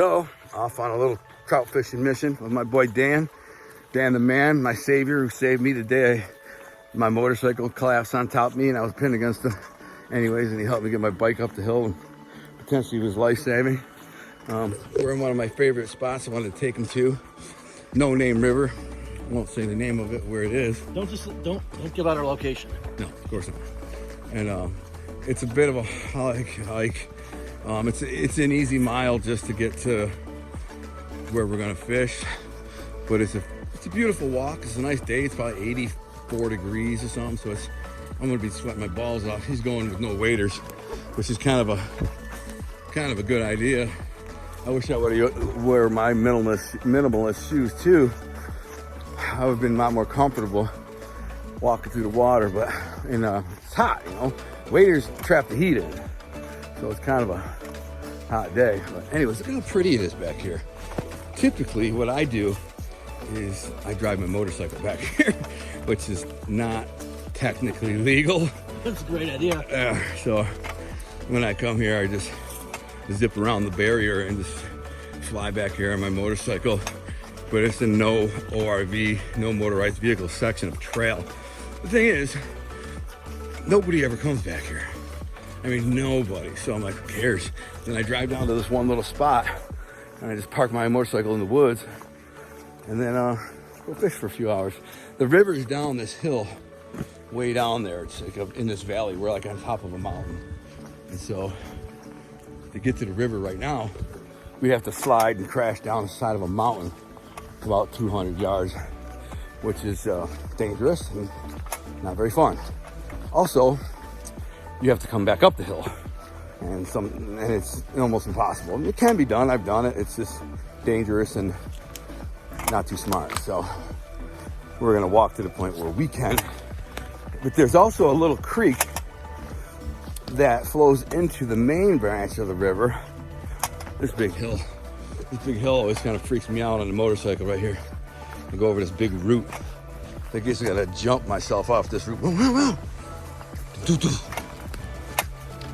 So, off on a little trout fishing mission with my boy Dan. Dan the man, my savior, who saved me today. My motorcycle collapsed on top of me and I was pinned against him. Anyways, and he helped me get my bike up the hill and potentially was life-saving. We're in one of my favorite spots I wanted to take him to. No Name River. I won't say the name of it, where it is. Don't give out our location. No, of course not. And it's a bit of a hike. It's an easy mile just to get to where we're gonna fish, but it's a beautiful walk. It's a nice day. It's probably 84 degrees or something, so I'm gonna be sweating my balls off. He's going with no waders, which is kind of a good idea. I wish I would wear my minimalist shoes too. I would have been a lot more comfortable walking through the water, but it's hot, you know. Waders trap the heat in. So it's kind of a hot day. But anyways, look how pretty it is back here. Typically, what I do is I drive my motorcycle back here, which is not technically legal. That's a great idea. So when I come here, I just zip around the barrier and just fly back here on my motorcycle. But it's a no ORV, no motorized vehicle section of trail. The thing is, nobody ever comes back here. I mean, nobody. So I'm like, who cares? Then I drive down to this one little spot and I just park my motorcycle in the woods and then go fish for a few hours. The river is down this hill, way down there. It's like in this valley. We're like on top of a mountain. And so to get to the river right now, we have to slide and crash down the side of a mountain about 200 yards, which is dangerous and not very fun. Also, you have to come back up the hill, and it's almost impossible. It can be done. I've done it. It's just dangerous and not too smart. So we're gonna walk to the point where we can. But there's also a little creek that flows into the main branch of the river. This big hill always kind of freaks me out on the motorcycle right here. I go over this big root. I guess I gotta jump myself off this root.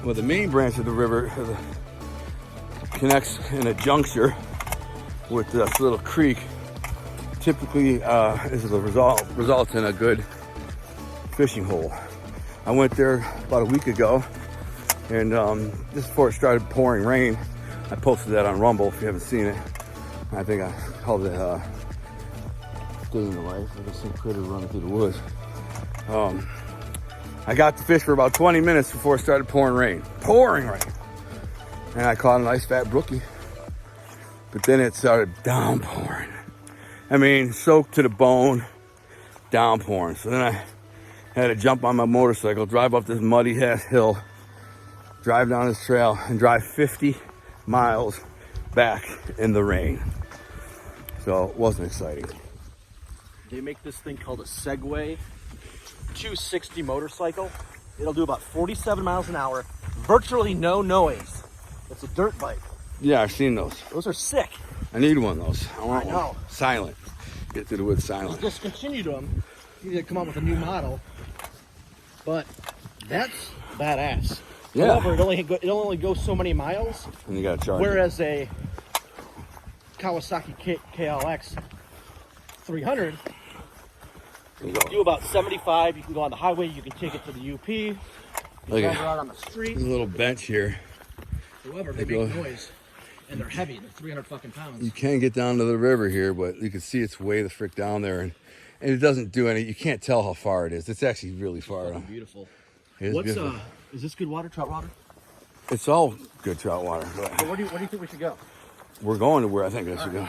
Well, the main branch of the river connects in a juncture with this little creek. Typically, this is a results in a good fishing hole. I went there about a week ago, and just before it started pouring rain, I posted that on Rumble if you haven't seen it. I think I called it Day in the Life. I guess some critter running through the woods. I got to fish for about 20 minutes before it started pouring rain. Pouring rain. And I caught a nice fat brookie. But then it started downpouring. I mean, soaked to the bone, downpouring. So then I had to jump on my motorcycle, drive up this muddy ass hill, drive down this trail, and drive 50 miles back in the rain. So it wasn't exciting. They make this thing called a Segway 260 motorcycle. It'll do about 47 miles an hour, virtually no noise. It's a dirt bike. Yeah, I've seen those. Those are sick. I need one of those. I want know. One. Silent. Get through the woods silent. Just discontinued them. You need to come out with a new model. But that's badass. Yeah. However, it only goes so many miles. And you gotta charge whereas a Kawasaki KLX 300, you can do about 75. You can go on the highway. You can take it to the UP. You can drive around on the street. There's a little bench here. However, they make noise, and they're heavy. They're 300 fucking pounds. You can get down to the river here, but you can see it's way the frick down there, and it doesn't do any. You can't tell how far it is. It's actually really far. It's beautiful. It is beautiful. Is this good water, trout water? It's all good trout water. But where do you think we should go? We're going to where I think I should go.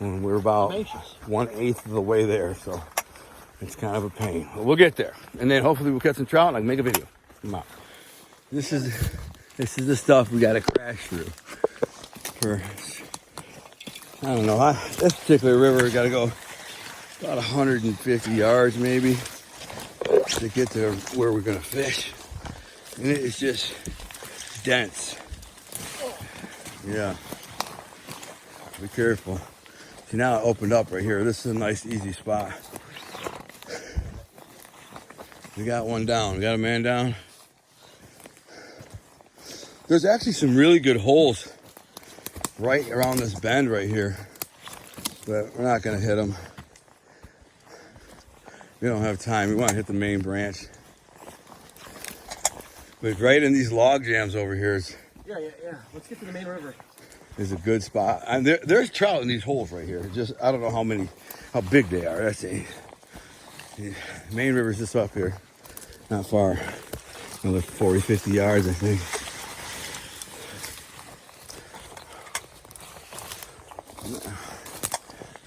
And we're about 1/8 of the way there, so it's kind of a pain. But we'll get there, and then hopefully we'll catch some trout and I can make a video. Come on. This is the stuff we got to crash through. I don't know. This particular river got to go about 150 yards maybe to get to where we're gonna fish, and it is just dense. Yeah. Be careful. See, now it opened up right here. This is a nice, easy spot. We got one down. We got a man down. There's actually some really good holes right around this bend right here, but we're not gonna hit them. We don't have time. We want to hit the main branch. But right in these log jams over here Yeah. Let's get to the main river. is a good spot. And there's trout in these holes right here. Just I don't know how big they are. That's the main river's just up here, not far. Another 40, 50 yards, I think.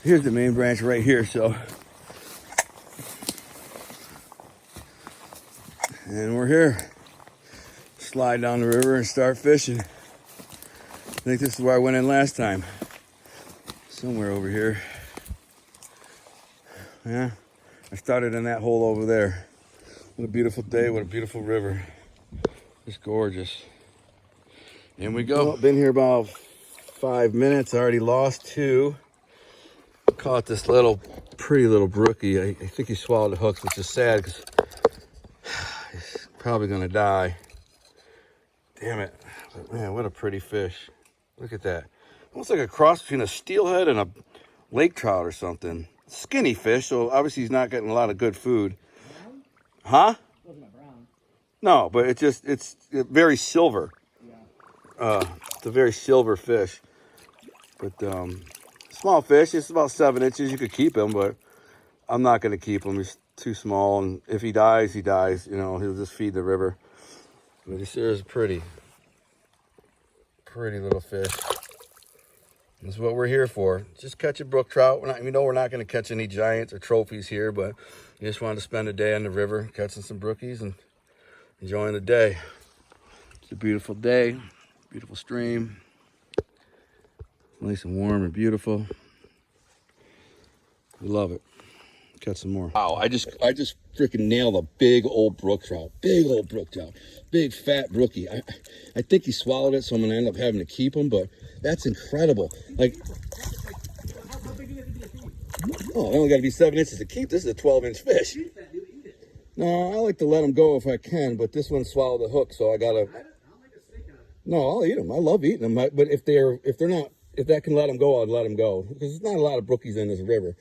Here's the main branch right here, so. And we're here. Slide down the river and start fishing. I think this is where I went in last time. Somewhere over here. Yeah, I started in that hole over there. What a beautiful day, what a beautiful river. It's gorgeous. In we go. Well, been here about 5 minutes, already lost 2. Caught this pretty little brookie. I think he swallowed the hooks, which is sad because he's probably gonna die. Damn it. But man, what a pretty fish. Look at that. Almost like a cross between a steelhead and a lake trout or something. Skinny fish, so obviously he's not getting a lot of good food. Brown? Huh? Wasn't a brown. No, but it's very silver. Yeah. It's a very silver fish. But small fish, it's about 7 inches. You could keep him, but I'm not gonna keep him. He's too small, and if he dies, he dies. You know, he'll just feed the river. But this is pretty little fish. That's what we're here for. Just catch a brook trout. We're not going to catch any giants or trophies here, but we just wanted to spend a day on the river catching some brookies and enjoying the day. It's a beautiful day, beautiful stream. Nice and warm and beautiful. We love it. Catch some more. Wow, I just freaking nailed a big old brook trout. Big old brook trout. Big fat brookie. I think he swallowed it, so I'm gonna end up having to keep him, but that's incredible. Like, oh, it only gotta be 7 inches to keep. This is a 12-inch fish. No, I like to let them go if I can, but this one swallowed the hook, so I gotta. No, I'll eat them. I love eating them, but if that can let them go, I'll let them go, because there's not a lot of brookies in this river.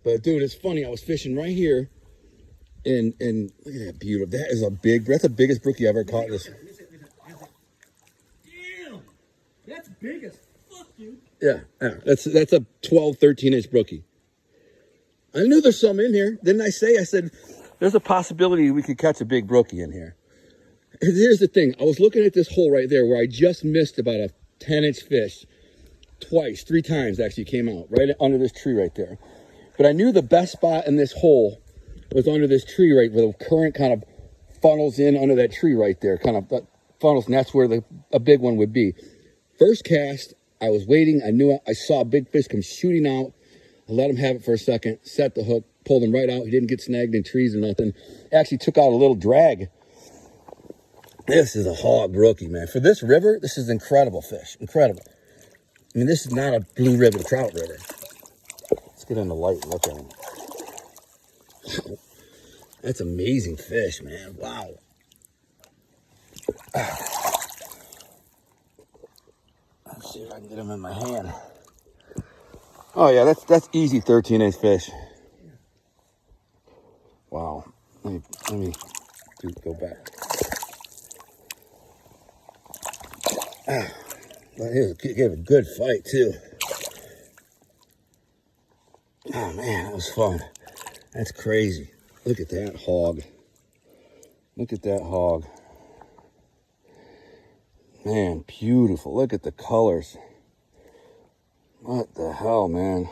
But dude, it's funny. I was fishing right here, and look at that beauty. That's the biggest brookie I've ever caught in this. Damn, that's big as fuck, dude. Yeah, that's a 12, 13-inch brookie. I knew there's some in here. Didn't I say? I said, there's a possibility we could catch a big brookie in here. And here's the thing. I was looking at this hole right there where I just missed about a 10-inch fish. 3 times actually came out right under this tree right there. But I knew the best spot in this hole was under this tree right where the current kind of funnels in under that tree right there. Kind of funnels, and that's where a big one would be. First cast, I was waiting. I saw a big fish come shooting out. I let him have it for a second, set the hook, pulled him right out. He didn't get snagged in trees or nothing. Actually took out a little drag. This is a hog brookie, man. For this river, this is incredible fish. Incredible. I mean, this is not a blue ribbon trout river. Let's get in the light and look at him. Wow. That's amazing fish, man. Wow. Let's see if I can get him in my hand. Oh yeah, that's easy 13-inch fish. Wow. Let me go back. He gave a good fight too. Oh man, that was fun. That's crazy. Look at that hog. Look at that hog. Man, beautiful. Look at the colors. What the hell, man?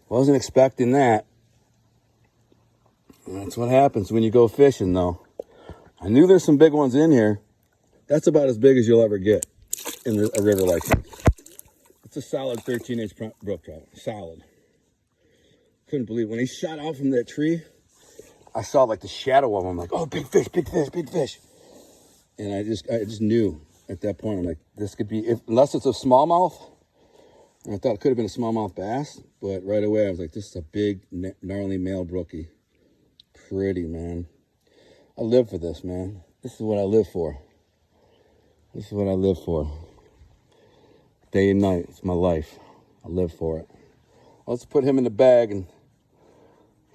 Wasn't expecting that. That's what happens when you go fishing, though. I knew there's some big ones in here. That's about as big as you'll ever get in a river like this. It's a solid 13-inch brook trout. Solid. Couldn't believe it. When he shot out from that tree, I saw like the shadow of him. I'm like, oh, big fish, big fish, big fish. And I just knew at that point. I'm like, this could be, unless it's a smallmouth. And I thought it could have been a smallmouth bass, but right away I was like, this is a big, gnarly male brookie. Pretty, man. I live for this, man. This is what I live for. This is what I live for. Day and night. It's my life. I live for it. Let's put him in the bag and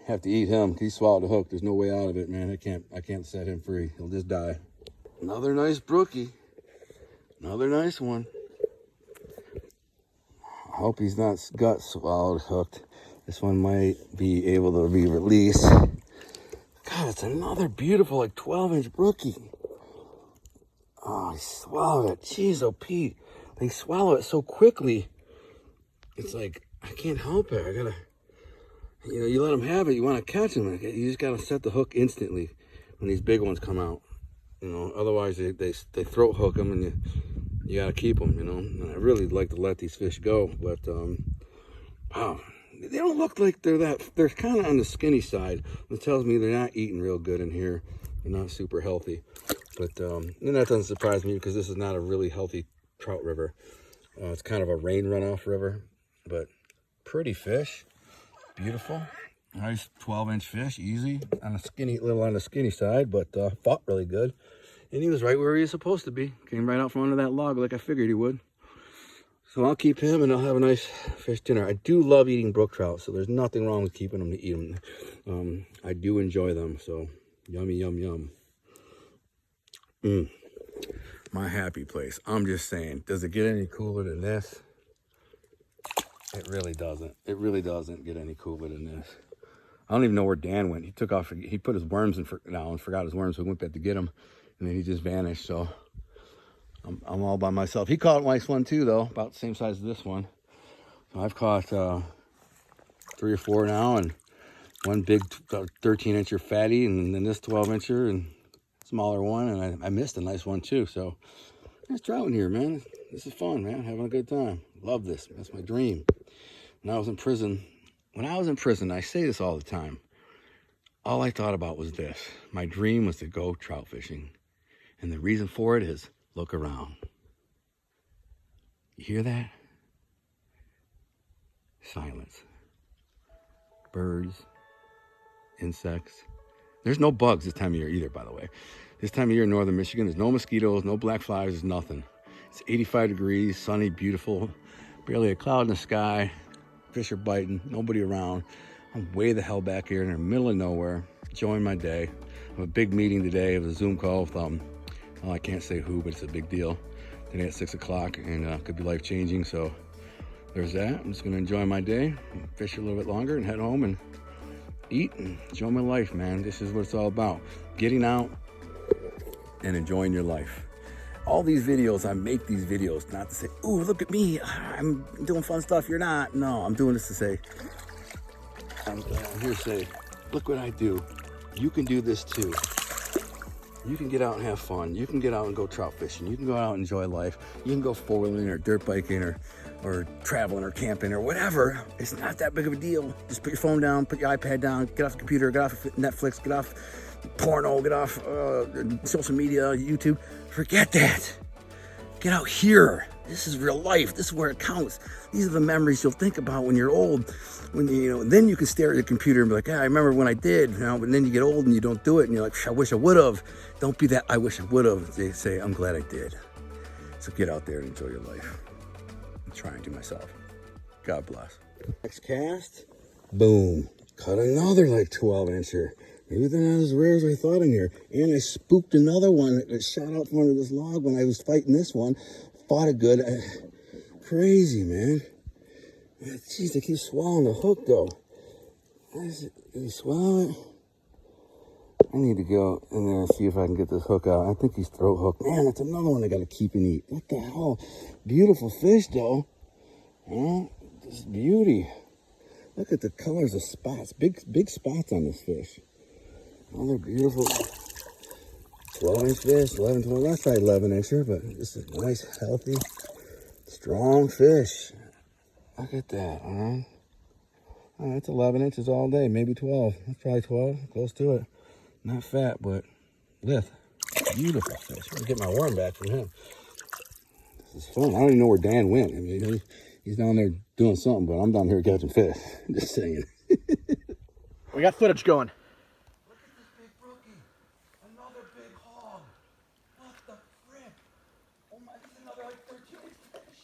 have to eat him. He swallowed the hook. There's no way out of it, man. I can't set him free. He'll just die. Another nice brookie. Another nice one. I hope he's not gut swallowed hooked. This one might be able to be released. God, it's another beautiful, like 12-inch brookie. Oh, he swallowed it. Jeez, oh, Pete. They swallow it so quickly. It's like, I can't help it. I gotta, you let them have it. You want to catch them. You just gotta set the hook instantly when these big ones come out. Otherwise they throat hook them and you gotta keep them, And I really like to let these fish go, but wow, they don't look like they're kind of on the skinny side. It tells me they're not eating real good in here. They're not super healthy, but and that doesn't surprise me because this is not a really healthy trout river. It's kind of a rain runoff river, but pretty fish, beautiful. Nice 12-inch fish, easy on the skinny side, but fought really good. And he was right where he was supposed to be. Came right out from under that log like I figured he would. So I'll keep him and I'll have a nice fish dinner. I do love eating brook trout, so there's nothing wrong with keeping them to eat them. I do enjoy them, so yummy, yum, yum. My happy place. I'm just saying, does it get any cooler than this? It really doesn't. It really doesn't get any cooler than this. I don't even know where Dan went. He took off. He put his worms in now and forgot his worms, so we went back to get him, and then he just vanished. So I'm all by myself. He caught a nice one too, though, about the same size as this one. So I've caught 3 or 4 now, and one big 13-incher fatty, and then this 12-incher and smaller one, and I missed a nice one too. So nice trout in here, man. This is fun, man. Having a good time. Love this. That's my dream. When I was in prison, I say this all the time. All I thought about was this. My dream was to go trout fishing. And the reason for it is, look around. You hear that? Silence. Birds, insects. There's no bugs this time of year either, by the way. This time of year in northern Michigan, there's no mosquitoes, no black flies, there's nothing. It's 85 degrees, sunny, beautiful, barely a cloud in the sky. Fish are biting, nobody around. I'm way the hell back here in the middle of nowhere, enjoying my day. I have a big meeting today. I have a Zoom call with, well, I can't say who, but it's a big deal. Today at 6 o'clock, and could be life-changing, so there's that. I'm just gonna enjoy my day, fish a little bit longer, and head home and eat and enjoy my life, man. This is what it's all about. Getting out and enjoying your life. All these videos, I make these videos not to say, ooh, look at me, I'm doing fun stuff, you're not. No, I'm doing this to say, I'm here to say, look what I do. You can do this too. You can get out and have fun. You can get out and go trout fishing. You can go out and enjoy life. You can go four-wheeling or dirt biking or traveling or camping or whatever. It's not that big of a deal. Just put your phone down, put your iPad down, get off the computer, get off Netflix, get off porno, get off social media, YouTube. Forget that. Get out here. This is real life. This is where it counts. These are the memories you'll think about when you're old. When then you can stare at your computer and be like, I remember when I did. But then you get old and you don't do it, and you're like, I wish I would have. Don't be that. I wish I would have. They say, I'm glad I did. So get out there and enjoy your life. I'm trying to myself. God bless. Next cast, boom. Caught another like 12-incher. Maybe they're not as rare as I thought in here. And I spooked another one that shot out from under this log when I was fighting this one. Fought it good. Crazy, man. Jeez, they keep swallowing the hook, though. Did he swallow it? I need to go in there and see if I can get this hook out. I think he's throat hooked. Man, that's another one I got to keep and eat. What the hell? Beautiful fish, though. This beauty. Look at the colors of spots. Big spots on this fish. Another beautiful 12-inch fish, 11, 12. That's probably 11-incher, but this is a nice, healthy, strong fish. Look at that, huh? Oh, that's 11 inches all day, maybe 12. That's probably 12, close to it. Not fat, but lithe. Beautiful fish. I'm gonna get my worm back from him. This is fun. I don't even know where Dan went. I mean, he's down there doing something, but I'm down here catching fish. Just saying. We got footage going. Look at this big brookie. Another big hog. What the frick? Oh my, this is another like 13-inch fish.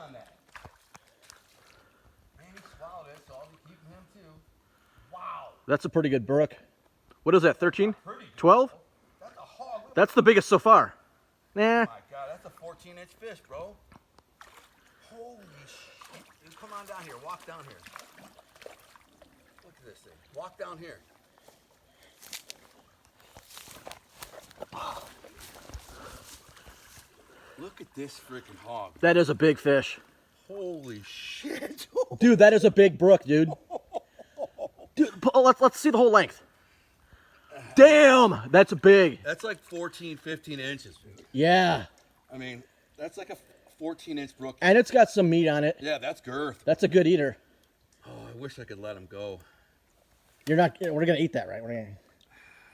on that. Man, he swallowed it, so I'll be keeping him too. Wow. That's a pretty good brook. What is that, 13? Pretty good. 12? That's a hog. That's the biggest so far. Nah. Oh my God, that's a 14-inch fish, bro. Holy shit. Dude, come on down here. Walk down here. Look at this thing. Walk down here. Look at this freaking hog. That is a big fish. Holy shit. Dude, that is a big brook, dude. Dude, let's see the whole length. Damn, that's big. That's like 14, 15 inches. Yeah. I mean, that's like a 14-inch brook. And it's got some meat on it. Yeah, that's girth. That's a good eater. Oh, I wish I could let him go. We're gonna eat that, right?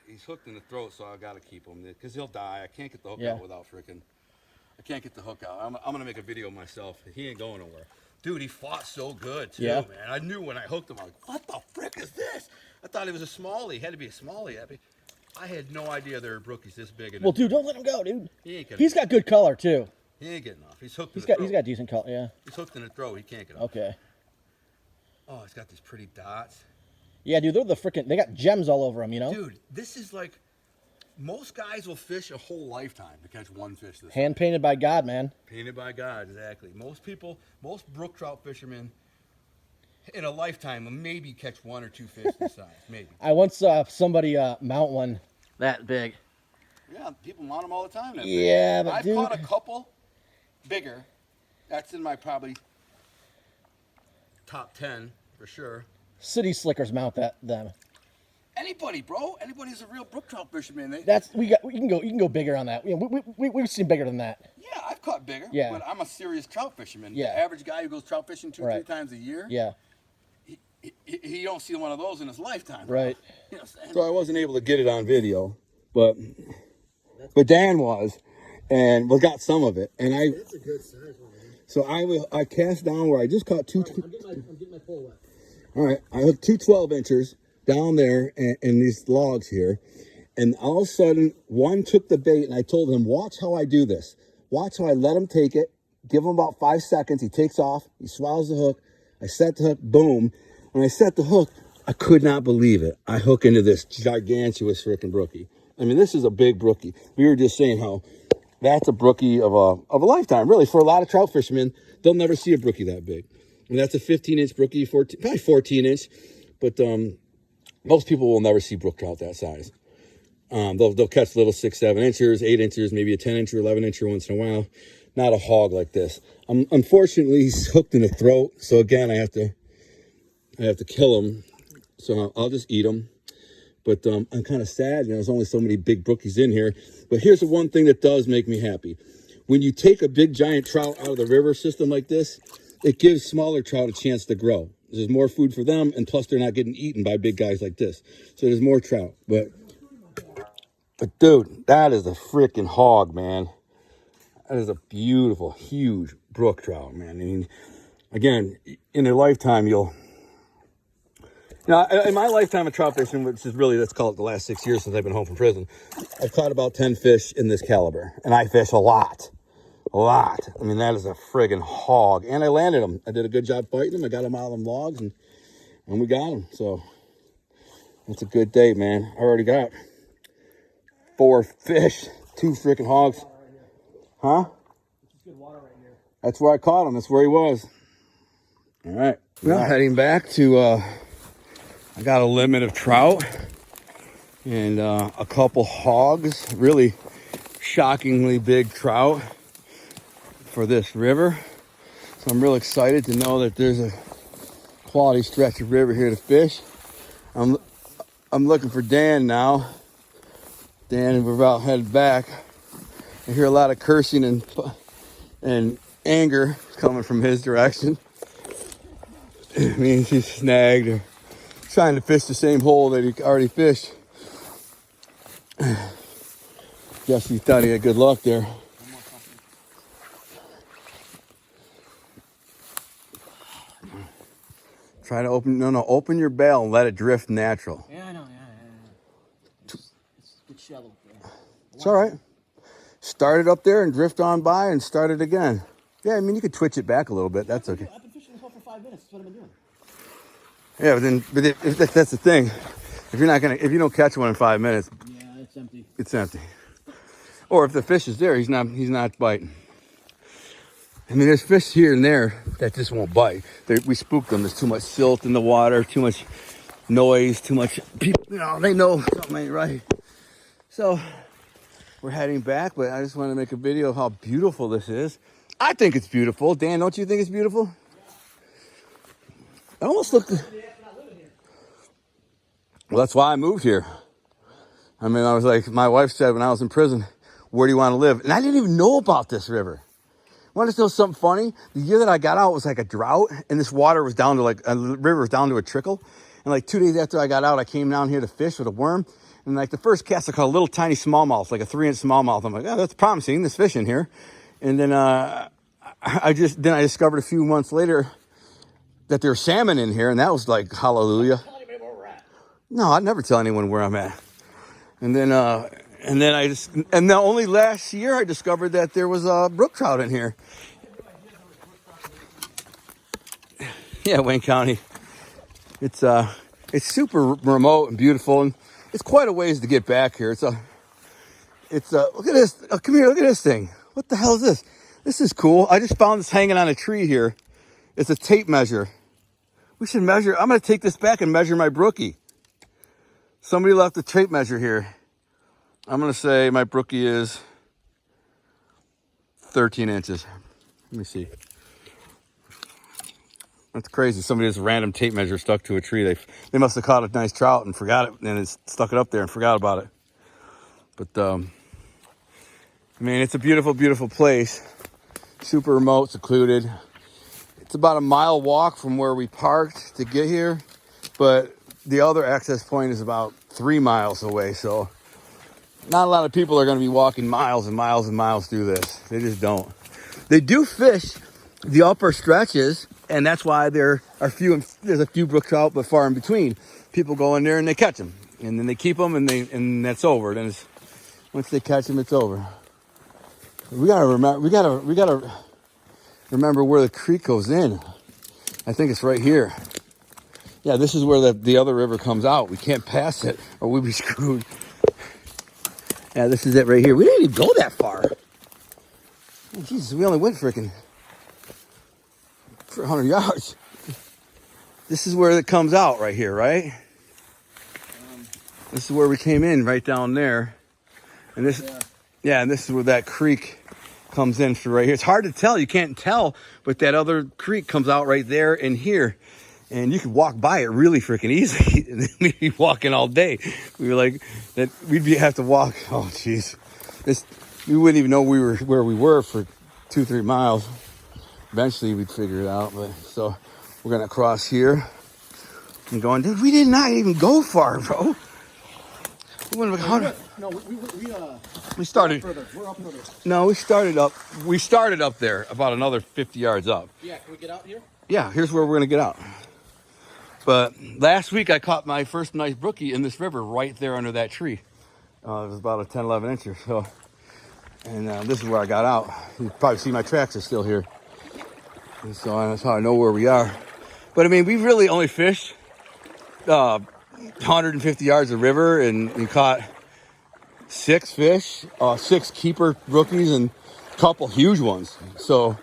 He's hooked in the throat, so I gotta keep him because he'll die. I can't get the hook Yeah. out without freaking. I can't get the hook out. I'm gonna make a video myself. He ain't going nowhere. Dude, he fought so good too, Yeah. man. I knew when I hooked him, I was like, what the frick is this? I thought it was a smallie. It had to be a smallie. I had no idea there were brookies this big. Well, dude, don't let him go, dude. He ain't He's got good color too. He ain't getting off. He's hooked. He's in the throat. got decent color, yeah. He's hooked in the throat. He can't get off. Okay. Oh, he's got these pretty dots. Yeah, dude, they got gems all over them, you know? Dude, this is like, most guys will fish a whole lifetime to catch one fish this Hand painted by God, man. Painted by God, exactly. Most brook trout fishermen in a lifetime will maybe catch 1 or 2 fish this size, maybe. I once saw somebody mount one that big. Yeah, people mount them all the time. That Yeah, big. but I've dude, caught a couple bigger. That's in my probably top 10 for sure. city slickers mount them. Anybody, bro. Anybody who's a real brook trout fisherman. You can go bigger on that. You know, we've seen bigger than that. Yeah, I've caught bigger. Yeah. But I'm a serious trout fisherman. Yeah. The average guy who goes trout fishing 2 or 3 times a year. Yeah. He don't see one of those in his lifetime. Right. You know what I'm saying? So I wasn't able to get it on video, but Dan was, and we got some of it. And It's a good size one. so I cast down where I just caught two. I'm getting my pole wet. All right, I hooked 2 12-inchers down there in these logs here, and all of a sudden one took the bait, and I told him, watch how I do this. Watch how I let him take it. Give him about 5 seconds. He takes off. He swallows the hook. I set the hook. Boom. When I set the hook, I could not believe it. I hook into this gigantuous freaking brookie. I mean, this is a big brookie. We were just saying how that's a brookie of a lifetime. Really, for a lot of trout fishermen, they'll never see a brookie that big. And that's a 15-inch brookie, probably 14-inch. But most people will never see brook trout that size. They'll catch little 6, 7 inchers, 8 inchers, maybe a 10-incher, 11-incher once in a while. Not a hog like this. Unfortunately, he's hooked in the throat. So again, I have to kill him. So I'll just eat him. But I'm kind of sad. You know, there's only so many big brookies in here. But here's the one thing that does make me happy. When you take a big giant trout out of the river system like this, it gives smaller trout a chance to grow. There's more food for them, and plus they're not getting eaten by big guys like this. So there's more trout. But dude, that is a freaking hog, man. That is a beautiful, huge brook trout, man. I mean, again, in a lifetime, in my lifetime of trout fishing, which is really, let's call it the last 6 years since I've been home from prison, I've caught about 10 fish in this caliber, and I fish a lot. I mean, that is a friggin' hog. And I landed them. I did a good job fighting them. I got them out of them logs, and we got them. So it's a good day, man. I already got 4 fish, 2 freaking hogs. Huh? Good water right here. That's where I caught him. That's where he was. All right. Well, heading back to, I got a limit of trout and a couple hogs. Really shockingly big trout for this river. So I'm real excited to know that there's a quality stretch of river here to fish. I'm looking for Dan now. Dan, and we're about headed back. I hear a lot of cursing and anger coming from his direction. It means he's snagged or trying to fish the same hole that he already fished. Guess he thought he had good luck there. Try to open your bail and let it drift natural. Yeah, I know. It's a bit shallow. It's all right. Start it up there and drift on by and start it again. Yeah, I mean, you could twitch it back a little bit. That's okay. I've been fishing this hole for 5 minutes. That's what I've been doing. Yeah, but that's the thing. If you don't catch one in 5 minutes, Yeah, it's empty. it's empty. Or if the fish is there, he's not biting. I mean, there's fish here and there that just won't bite. We spooked them. There's too much silt in the water, too much noise, too much people. They know something ain't right. So we're heading back, but I just want to make a video of how beautiful this is. I think it's beautiful. Dan, don't you think it's beautiful? I almost looked. Well, that's why I moved here. I mean, I was like, my wife said when I was in prison, where do you want to live? And I didn't even know about this river. Want to know something funny? The year that I got out was like a drought, and this water was down to the river was down to a trickle. And like 2 days after I got out, I came down here to fish with a worm. And like the first cast, I caught a little tiny smallmouth, like a 3-inch smallmouth. I'm like, oh, that's promising. There's fish in here. And then I discovered a few months later that there's salmon in here, and that was like hallelujah. Tell anybody where we're at. No, I'd never tell anyone where I'm at. And then only last year I discovered that there was a brook trout in here. Yeah, Wayne County. It's super remote and beautiful, and it's quite a ways to get back here. Look at this. Oh, come here, look at this thing. What the hell is this? This is cool. I just found this hanging on a tree here. It's a tape measure. We should measure. I'm going to take this back and measure my brookie. Somebody left a tape measure here. I'm going to say my brookie is 13 inches. Let me see. That's crazy. Somebody just random tape measure stuck to a tree. They must have caught a nice trout and forgot it, and it's stuck it up there and forgot about it. But I mean, it's a beautiful, beautiful place. Super remote, secluded. It's about a mile walk from where we parked to get here, but the other access point is about 3 miles away. So not a lot of people are going to be walking miles and miles and miles through this. They just don't. They do fish the upper stretches, and that's why there's a few brook trout, but far in between. People go in there and they catch them, and then they keep them, and that's over. Then once they catch them, it's over. We gotta remember where the creek goes in. I think it's right here. Yeah, this is where the other river comes out. We can't pass it, or we'd be screwed. Yeah, this is it right here. We didn't even go that far. Oh, Jesus, we only went for 100 yards. This is where it comes out right here, right? This is where we came in, right down there. And this, and this is where that creek comes in through right here. It's hard to tell. You can't tell, but that other creek comes out right there and here. And you could walk by it really freaking easy. And then we'd be walking all day. We were like, have to walk. Oh, jeez. We wouldn't even know where we were for 2-3 miles. Eventually, we'd figure it out. But so we're gonna cross here and going. Dude, we did not even go far, bro. We went like 100. No, we started. We're up further. No, we started up. We started up there about another 50 yards up. Yeah, can we get out here? Yeah, here's where we're gonna get out. But last week I caught my first nice brookie in this river right there under that tree. It was about a 10, 11 incher. So, and this is where I got out. You can probably see my tracks are still here. And so that's how I know where we are. But I mean, we really only fished 150 yards of river and caught 6 fish, 6 keeper brookies and a couple huge ones. So,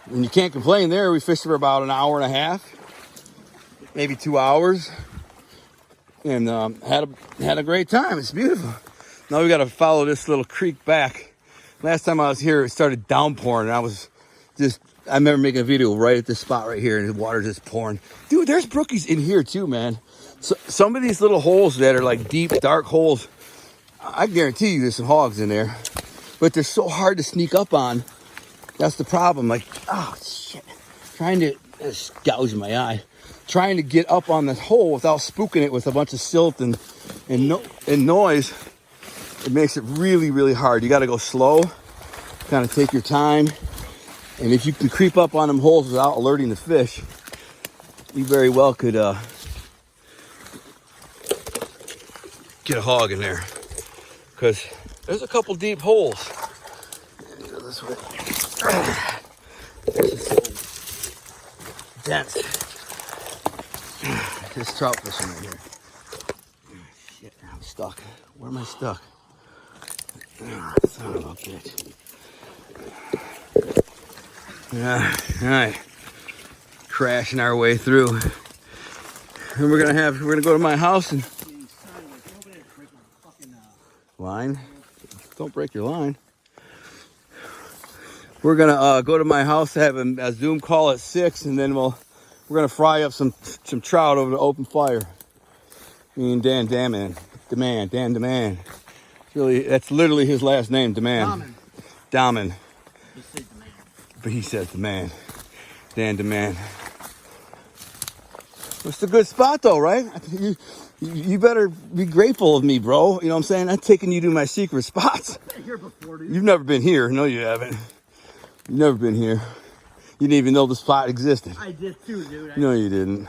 and you can't complain there. We fished for about an hour and a half. Maybe 2 hours, and had a great time. It's beautiful. Now we got to follow this little creek back. Last time I was here, it started downpouring, and I remember making a video right at this spot right here, and the water just pouring. Dude, there's brookies in here too, man. So, some of these little holes that are like deep, dark holes, I guarantee you there's some hogs in there, but they're so hard to sneak up on. That's the problem. Like, oh shit, trying to gouge my eye. Trying to get up on the hole without spooking it with a bunch of silt and noise, it makes it really, really hard. You got to go slow, kind of take your time, and if you can creep up on them holes without alerting the fish, you very well could get a hog in there, because there's a couple deep holes. Go this way. This is so dense. This trout fishing right here. Shit, I'm stuck. Where am I stuck? Oh, son of a bitch. Yeah, all right. Crashing our way through. And we're gonna go to my house and line. Don't break your line. We're gonna go to my house, have a Zoom call at 6, and then we're gonna fry up some trout over the open fire. Me and Dan Daman. Dan Daman. Really, that's literally his last name, Daman. Daman. But he says Daman. Dan Daman. It's a good spot though, right? You better be grateful of me, bro. You know what I'm saying? I'm taking you to my secret spots. I've been here before, dude. You've never been here. No, you haven't. You've never been here. You didn't even know the spot existed. I did too, dude. No, you didn't.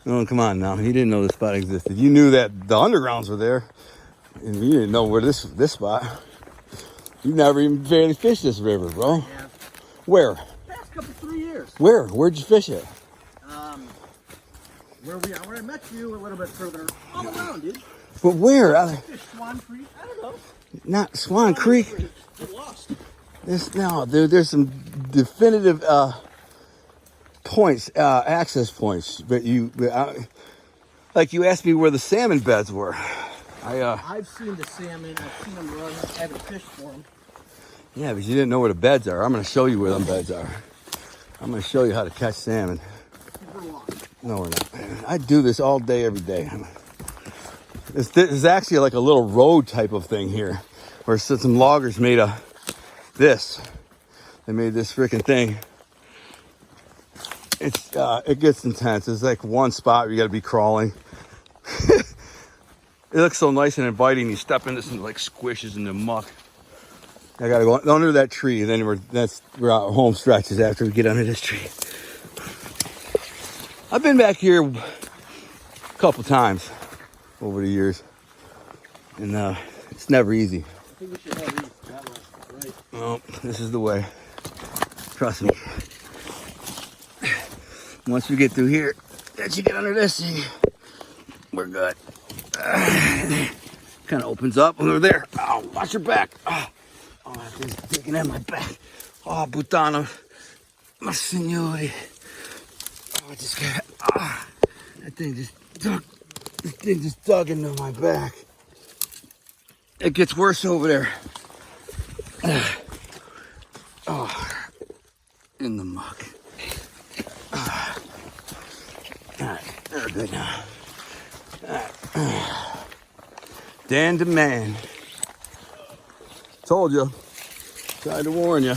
Oh, come on now. You didn't know the spot existed. You knew that the undergrounds were there, and you didn't know where this spot. You've never even barely fished this river, bro. Yeah. Where? Past couple 3 years. Where? Where'd you fish it? Where I met you, a little bit further all around, dude. But where? Fish Swan Creek. I don't know. Not Swan Creek. Get lost. There's some definitive points, access points. But like you asked me where the salmon beds were. I've seen the salmon. I've seen them run. I haven't fished for them. Yeah, but you didn't know where the beds are. I'm going to show you where them beds are. I'm going to show you how to catch salmon. We're lost. No, we're not. I do this all day, every day. This is actually like a little road type of thing here, where some loggers made this. They made this freaking thing. It gets intense. It's like one spot where you got to be crawling. It looks so nice and inviting. You step in this and it like squishes in the muck. I gotta go under that tree, and then we're out home stretches after we get under this tree. I've been back here a couple times over the years, and it's never easy. I think we should have these that way, right? Well, this is the way. Trust me. Once we get through here, once you get under this thing, we're good. Kind of opens up when we're there. Oh, watch your back. Oh, that thing's digging at my back. Oh, Butano. My signore. Oh, I just got. That thing just dug into my back. It gets worse over there. Oh, in the muck. Alright, they're good now. Dan Demand. Told you. Tried to warn you.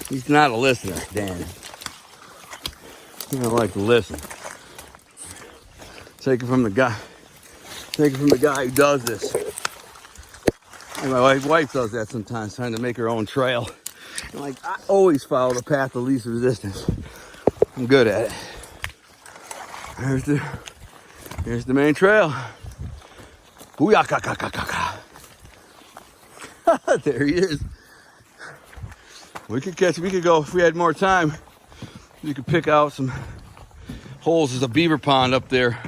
He's not a listener, Dan. He don't like to listen. Take it from the guy. Take it from the guy who does this. And my wife does that sometimes, trying to make her own trail. And I always follow the path of least resistance. I'm good at it. Here's the main trail. Booyah! There he is. We could go if we had more time. We could pick out some holes. There's a beaver pond up there.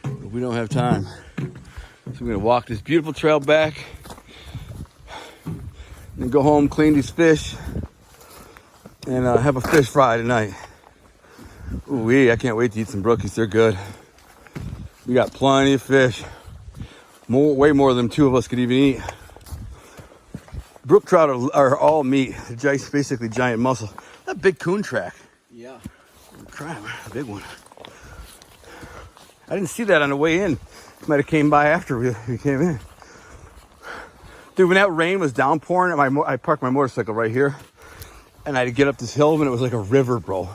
But we don't have time. So we're gonna walk this beautiful trail back. Then go home, clean these fish, and have a fish fry tonight. Ooh, I can't wait to eat some brookies. They're good. We got plenty of fish. Way more than two of us could even eat. Brook trout are all meat. They're basically giant muscle. That big coon track. Yeah. Oh, crap, a big one. I didn't see that on the way in. Might have came by after we came in. Dude, when that rain was downpouring, I parked my motorcycle right here, and I had to get up this hill, and it was like a river, bro.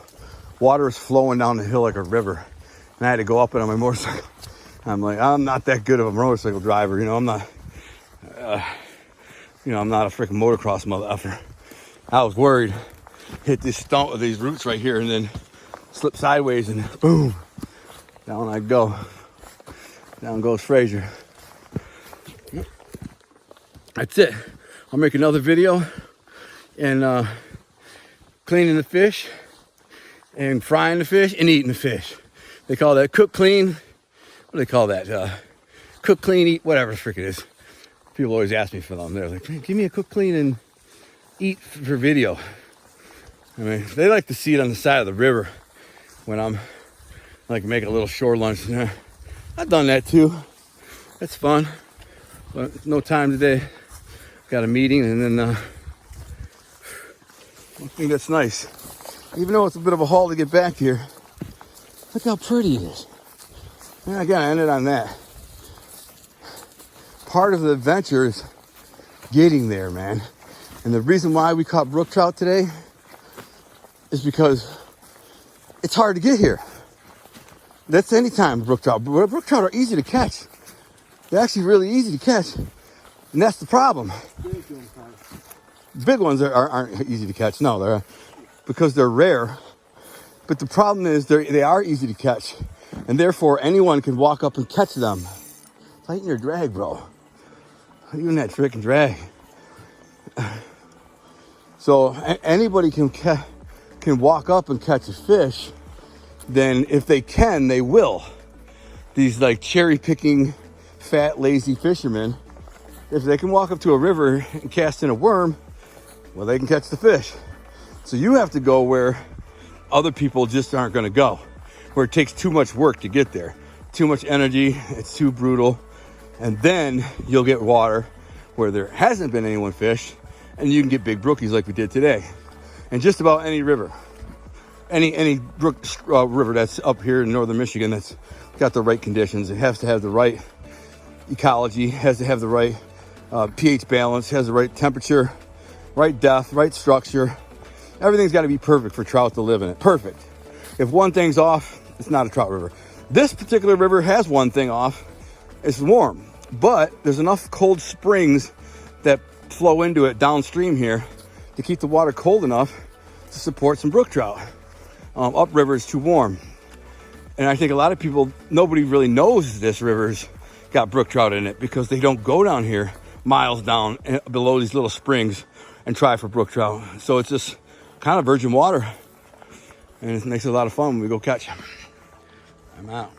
Water was flowing down the hill like a river, and I had to go up it on my motorcycle. I'm like, I'm not that good of a motorcycle driver, you know. I'm not a freaking motocross motherfucker. I was worried. Hit this stump of these roots right here, and then slip sideways, and boom, down I go. Down goes Frazier. that's it. I'll make another video and cleaning the fish and frying the fish and eating the fish. They call that cook clean. What do they call that? Cook clean, eat, whatever the frick it is. People always ask me for them. They're like, hey, give me a cook clean and eat for video. I mean, they like to see it on the side of the river when I'm like make a little shore lunch. I've done that too. That's fun. But no time today. Got a meeting and then I think that's nice. Even though it's a bit of a haul to get back here, look how pretty it is. And I gotta end it on that. Part of the adventure is getting there, man. And the reason why we caught brook trout today is because it's hard to get here. That's any time brook trout. Brook trout are easy to catch. They're actually really easy to catch. And that's the problem. Big ones aren't easy to catch. No, they're because they're rare. But the problem is they are easy to catch. And therefore, anyone can walk up and catch them. Tighten your drag, bro. Even that freaking drag. So anybody can walk up and catch a fish. Then if they can, they will. These like cherry picking, fat, lazy fishermen, if they can walk up to a river and cast in a worm, well, they can catch the fish. So you have to go where other people just aren't going to go, where it takes too much work to get there, too much energy, it's too brutal. And then you'll get water where there hasn't been anyone fish, and you can get big brookies like we did today. And just about any river, any brook river that's up here in northern Michigan that's got the right conditions. It has to have the right ecology, has to have the right pH balance, has the right temperature, right depth, right structure. Everything's got to be perfect for trout to live in it. Perfect. If one thing's off, it's not a trout river. This particular river has one thing off. It's warm, but there's enough cold springs that flow into it downstream here to keep the water cold enough to support some brook trout. Upriver is too warm. And I think a lot of people, nobody really knows this river's got brook trout in it because they don't go down here miles down below these little springs and try for brook trout. So it's just kind of virgin water. And it makes it a lot of fun when we go catch them. I'm out.